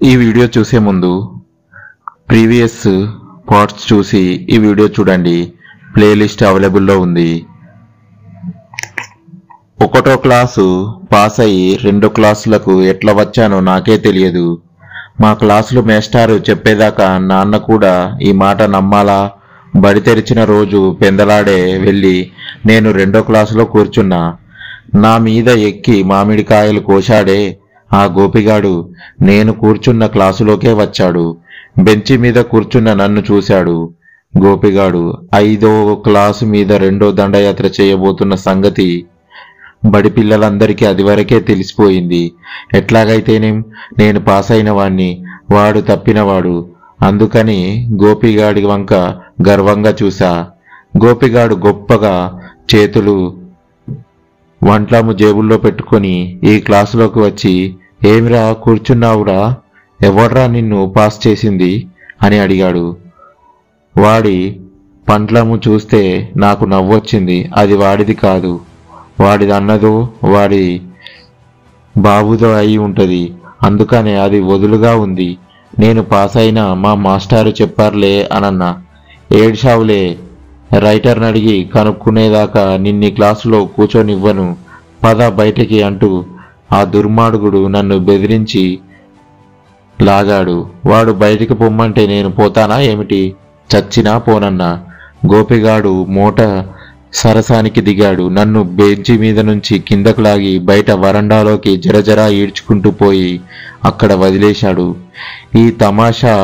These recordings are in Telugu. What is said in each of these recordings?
ఈ వీడియో చూసే ముందు ప్రీవియస్ పార్ట్స్ చూసి ఈ వీడియో చూడండి. ప్లేలిస్ట్ అవైలబుల్లో ఉంది. 1వ క్లాసు పాస్ అయ్యి 2 క్లాసులకు ఎట్లా వచ్చానో నాకే తెలియదు. మా క్లాసులో మేస్టారు చెప్పేదాకా నాన్న కూడా ఈ మాట నమ్మాలా? బడి తెరిచిన రోజు పెందలాడే వెళ్ళి నేను 2వ క్లాసులో కూర్చున్నా. నా మీద ఎక్కి మామిడికాయలు కోశాడే ఆ గోపిగాడు నేను కూర్చున్న క్లాసులోకే వచ్చాడు. బెంచి మీద కూర్చున్న నన్ను చూశాడు. గోపిగాడు 5వ క్లాసు మీద 2వ దండయాత్ర చేయబోతున్న సంగతి బడి పిల్లలందరికీ అదివరకే తెలిసిపోయింది. ఎట్లాగైతేనేం నేను పాస్ అయిన వాణ్ణి, వాడు తప్పినవాడు. అందుకని గోపిగాడి వంక గర్వంగా చూశా. గోపిగాడు గొప్పగా చేతులు వంట్లము జేబుల్లో పెట్టుకొని ఈ క్లాసులోకి వచ్చి, ఏమిరా కూర్చున్నావురా, ఎవడ్రా నిన్ను పాస్ చేసింది అని అడిగాడు. వాడి పంట్లము చూస్తే నాకు నవ్వొచ్చింది. అది వాడిది కాదు, వాడిది అన్నదో వాడి బాబుదో అయి ఉంటది. అందుకనే అది వదులుగా ఉంది. నేను పాస్ అయినా మా మాస్టారు చెప్పారులే అనన్నా. ఏడ్చావులే, రైటర్ని అడిగి కనుక్కునేదాకా నిన్ని క్లాసులో కూర్చొనివ్వను, పద బయటికి అంటూ ఆ దుర్మార్గుడు నన్ను బెదిరించి లాగాడు. వాడు బయటికి పొమ్మంటే నేను పోతానా ఏమిటి? చచ్చినా పోనన్నా. గోపిగాడు మూట సరసానికి దిగాడు. నన్ను బెంచి మీద నుంచి కిందకు లాగి బయట వరండాలోకి జరజరా ఈడ్చుకుంటూ పోయి అక్కడ వదిలేశాడు. ఈ తమాషా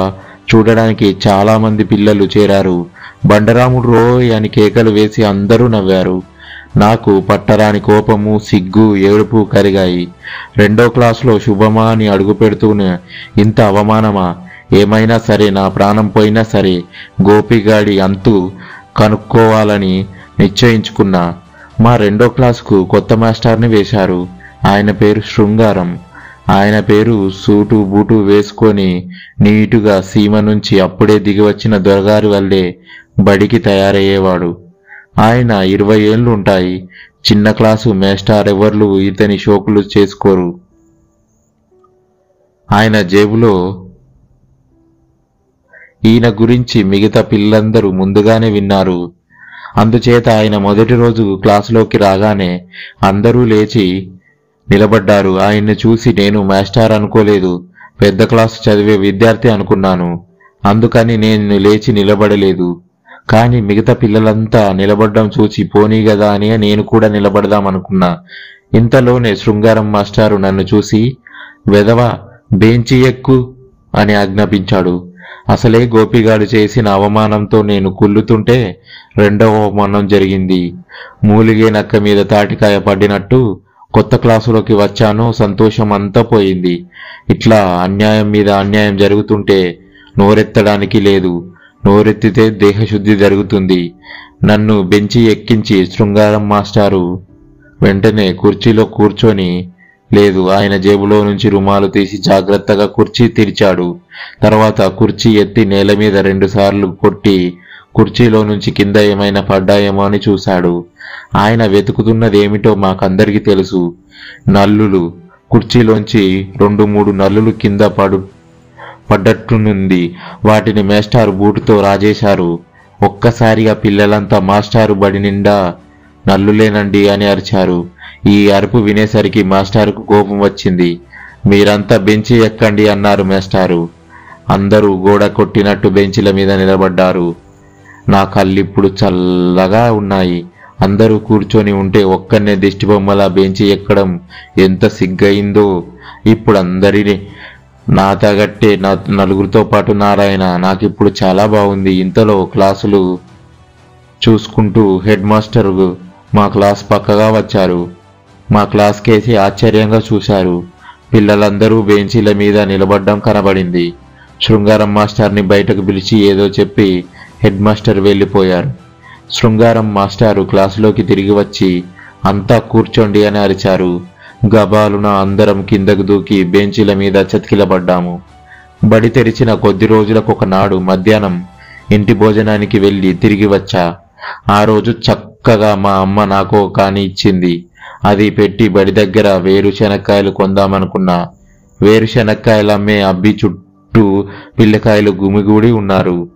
చూడడానికి చాలా మంది పిల్లలు చేరారు. బండరాముడు రోయ్ అని కేకలు వేసి అందరూ నవ్వారు. నాకు పట్టరాని కోపము, సిగ్గు, ఏడుపు కరిగాయి. 2వ క్లాసులో శుభమా అని అడుగు పెడుతూనే ఇంత అవమానమా? ఏమైనా సరే, నా ప్రాణం పోయినా సరే గోపిగాడి అంతు కనుక్కోవాలని నిశ్చయించుకున్నా. మా 2వ క్లాసుకు కొత్త మాస్టర్ని వేశారు. ఆయన పేరు శృంగారం. ఆయన పేరు సూటు బూటు వేసుకొని నీటుగా సీమ నుంచి అప్పుడే దిగివచ్చిన దొరగారి వల్లే బడికి తయారయ్యేవాడు. ఆయన 20 ఏళ్ళు ఉంటాయి. చిన్న క్లాసు మేస్టార్ ఎవర్లు ఇతని షోకులు చేసుకోరు. ఆయన జేబులో ఈయన గురించి మిగతా పిల్లలందరూ ముందుగానే విన్నారు. అందుచేత ఆయన మొదటి రోజు క్లాసులోకి రాగానే అందరూ లేచి నిలబడ్డారు. ఆయన్ని చూసి నేను మాస్టర్ అనుకోలేదు, పెద్ద క్లాసు చదివే విద్యార్థి అనుకున్నాను. అందుకని నేను లేచి నిలబడలేదు. కానీ మిగతా పిల్లలంతా నిలబడ్డం చూసి పోనీ గదా అని నేను కూడా నిలబడదామనుకున్నా. ఇంతలోనే శృంగారం మాస్టారు నన్ను చూసి, వెధవా బెంచి ఎక్కు అని ఆజ్ఞాపించాడు. అసలే గోపిగాడు చేసిన అవమానంతో నేను కుళ్ళుతుంటే 2వ అవమానం జరిగింది. మూలిగే నక్క మీద తాటికాయ పడినట్టు కొత్త క్లాసులోకి వచ్చాను. సంతోషం అంతా పోయింది. ఇట్లా అన్యాయం మీద అన్యాయం జరుగుతుంటే నోరెత్తడానికి లేదు. నోరెత్తితే దేహశుద్ధి జరుగుతుంది. నన్ను బెంచి ఎక్కించి శృంగారం మాస్టారు వెంటనే కుర్చీలో కూర్చొని లేదు, ఆయన జేబులో నుంచి రుమాలు తీసి జాగ్రత్తగా కుర్చీ తెరిచాడు. తర్వాత కుర్చీ ఎత్తి నేల మీద 2 సార్లు కొట్టి కుర్చీలో నుంచి కింద ఏమైనా పడ్డాయేమో అని చూశాడు. ఆయన వెతుకుతున్నదేమిటో మాకందరికీ తెలుసు. నల్లులు. కుర్చీలోంచి 2-3 నల్లులు కింద పడ్డట్టునుంది. వాటిని మేస్టారు బూటుతో రాజేశారు. ఒక్కసారిగా పిల్లలంతా మాస్టారు బడి నిండా నల్లులేనండి అని అరిచారు. ఈ అరుపు వినేసరికి మాస్టారుకు కోపం వచ్చింది. మీరంతా బెంచి ఎక్కండి అన్నారు మేస్టారు. అందరూ గోడ కొట్టినట్టు బెంచిల మీద నిలబడ్డారు. నా కళ్ళిప్పుడు చల్లగా ఉన్నాయి. అందరూ కూర్చొని ఉంటే ఒక్కనే దిష్టిబొమ్మలా బెంచి ఎక్కడం ఎంత సిగ్గయిందో. ఇప్పుడు అందరినీ నా తగట్టే నలుగురితో పాటు నారాయణ. నాకిప్పుడు చాలా బాగుంది. ఇంతలో క్లాసులు చూసుకుంటూ హెడ్ మాస్టర్ మా క్లాస్ పక్కగా వచ్చారు. మా క్లాస్ కేసి ఆశ్చర్యంగా చూశారు. పిల్లలందరూ బెంచీల మీద నిలబడ్డం కనబడింది. శృంగారం మాస్టర్ని బయటకు పిలిచి ఏదో చెప్పి హెడ్ మాస్టర్ వెళ్ళిపోయారు. శృంగారం మాస్టారు క్లాసులోకి తిరిగి వచ్చి అంతా కూర్చోండి అని అరిచారు. గబాలున అందరం కిందకు దూకి బెంచీల మీద చతికిలబడ్డాము. బడి తెరిచిన కొద్ది రోజులకు ఒకనాడు మధ్యాహ్నం ఇంటి భోజనానికి వెళ్ళి తిరిగి వచ్చా. ఆ రోజు చక్కగా మా అమ్మ నాకో కాని ఇచ్చింది. అది పెట్టి బడి దగ్గర వేరుశనక్కాయలు కొందామనుకున్నా. వేరుశనక్కాయలు అమ్మే అబ్బి చుట్టూ పిల్లకాయలు గుమిగూడి ఉన్నారు.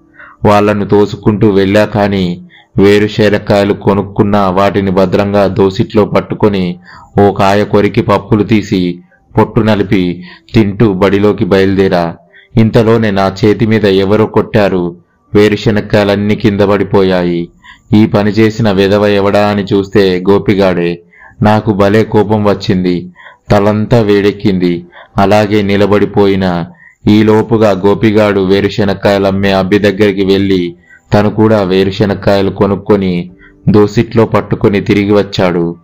వాళ్లను తోసుకుంటూ వెళ్ళా కానీ వేరుశనక్కాయలు కొనుక్కున్న వాటిని భద్రంగా దోసిట్లో పట్టుకొని ఓ కాయ కొరికి పప్పులు తీసి పొట్టు నలిపి తింటూ బడిలోకి బయలుదేరా. ఇంతలోనే నా చేతి మీద ఎవరో కొట్టారు. వేరుశనక్కాయలన్నీ కింద పడిపోయాయి. ఈ పని చేసిన వెధవ ఎవడా అని చూస్తే గోపిగాడే. నాకు భలే కోపం వచ్చింది. తలంతా వేడెక్కింది. అలాగే నిలబడిపోయిన ఈలోపుగా గోపిగాడు వేరుశనక్కాయలు అమ్మే అబ్బి దగ్గరికి వెళ్ళి తను కూడా వేరుశనక్కాయలు కొనుక్కొని దోసిట్లో పట్టుకొని తిరిగి వచ్చాడు.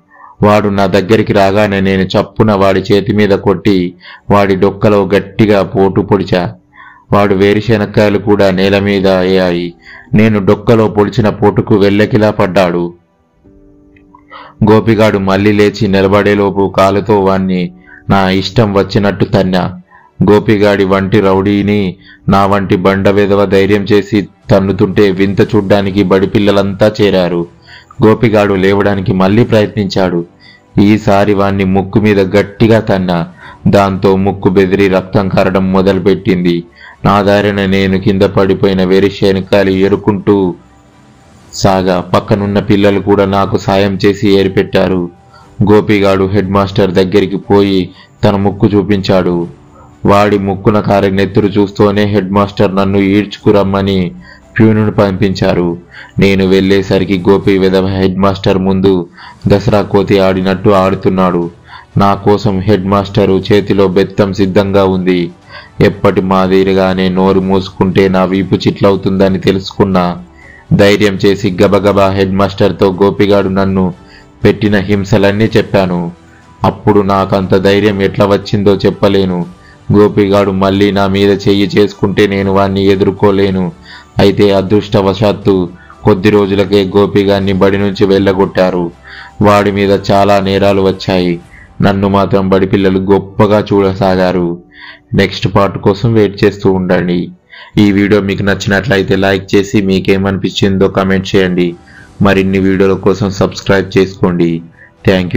వాడు నా దగ్గరికి రాగానే నేను చప్పున వాడి చేతి మీద కొట్టి వాడి డొక్కలో గట్టిగా పోటు పొడిచా. వాడు వేరుశనక్కాయలు కూడా నేల మీద అయ్యాయి. నేను డొక్కలో పొడిచిన పోటుకు వెల్లకిలా పడ్డాడు. గోపిగాడు మళ్ళీ లేచి నిలబడేలోపు కాలుతో వాణ్ణి నా ఇష్టం వచ్చినట్టు తన్నా. గోపిగాడి వంటి రౌడీని నా వంటి బండ వెధవ ధైర్యం చేసి తన్నుతుంటే వింత చూడ్డానికి బడి పిల్లలంతా చేరారు. గోపిగాడు లేవడానికి మళ్ళీ ప్రయత్నించాడు. ఈసారి వాణ్ణి ముక్కు మీద గట్టిగా తన్నా. దాంతో ముక్కు బెదిరి రక్తం కారడం మొదలుపెట్టింది. నా దారిన నేను కింద పడిపోయిన వేరుశనక్కాయలు ఏరుకుంటూ సాగా. పక్కనున్న పిల్లలు కూడా నాకు సాయం చేసి ఏరిపెట్టారు. గోపిగాడు హెడ్ మాస్టర్ దగ్గరికి పోయి తన ముక్కు చూపించాడు. వాడి ముక్కున కారే నెత్తురు చూస్తూనే హెడ్ మాస్టర్ నన్ను ఈడ్చుకురమ్మని ప్యూనును పంపించారు. నేను వెళ్లేసరికి గోపి వెధవ హెడ్ మాస్టర్ ముందు దసరా కోతి ఆడినట్టు ఆడుతున్నాడు. నా కోసం హెడ్ మాస్టరు చేతిలో బెత్తం సిద్ధంగా ఉంది. ఎప్పటి మాదిరిగానే నోరు మూసుకుంటే నా వీపు చిట్లవుతుందని తెలుసుకున్నా. ధైర్యం చేసి గబగబా హెడ్ మాస్టర్తో గోపిగాడు నన్ను పెట్టిన హింసలన్నీ చెప్పాను. అప్పుడు నాకంత ధైర్యం ఎట్లా వచ్చిందో చెప్పలేను. గోపిగాడు మళ్ళీ నా మీద చెయ్యి చేసుకుంటే నేను వాణ్ణి ఎదుర్కోలేను. అయితే అదృష్టవశాత్తు కొద్ది రోజులకే గోపిగాన్ని బడి నుంచి వెళ్ళగొట్టారు. వాడి మీద చాలా నేరాలు వచ్చాయి. నన్ను మాత్రం బడి పిల్లలు గొప్పగా చూడసాగారు. నెక్స్ట్ పార్ట్ కోసం వెయిట్ చేస్తూ ఉండండి. ఈ వీడియో మీకు నచ్చినట్లయితే లైక్ చేసి మీకేమనిపించిందో కామెంట్ చేయండి. మరిన్ని వీడియోల కోసం సబ్స్క్రైబ్ చేసుకోండి. Thank you.